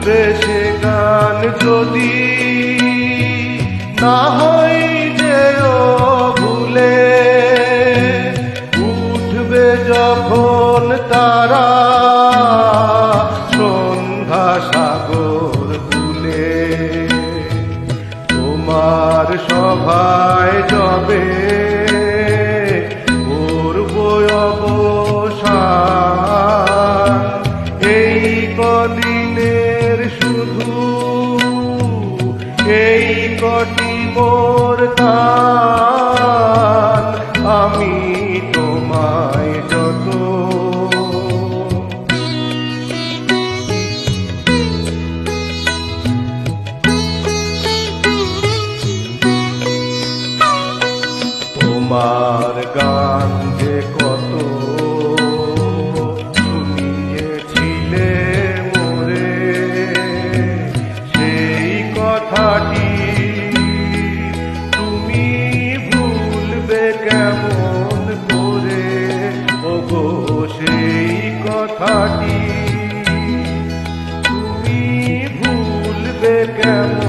উঠবে সে গান যদি না হয় যে ভুলে, উঠবে যখন তারা সন্ধ্যা সাগর ভুলে, তোমার সভায় যাবে করব অবসান। এই কদিনের শুধু এই কটি মোর গান, আমি তোমায় যত তোমার গান যে কত শুনিয়েছিলে মোরে, সেই কথাটি তুমি ভুলবে কেমন করে, ওগো সেই কথাটি তুমি ভুলবে কেমন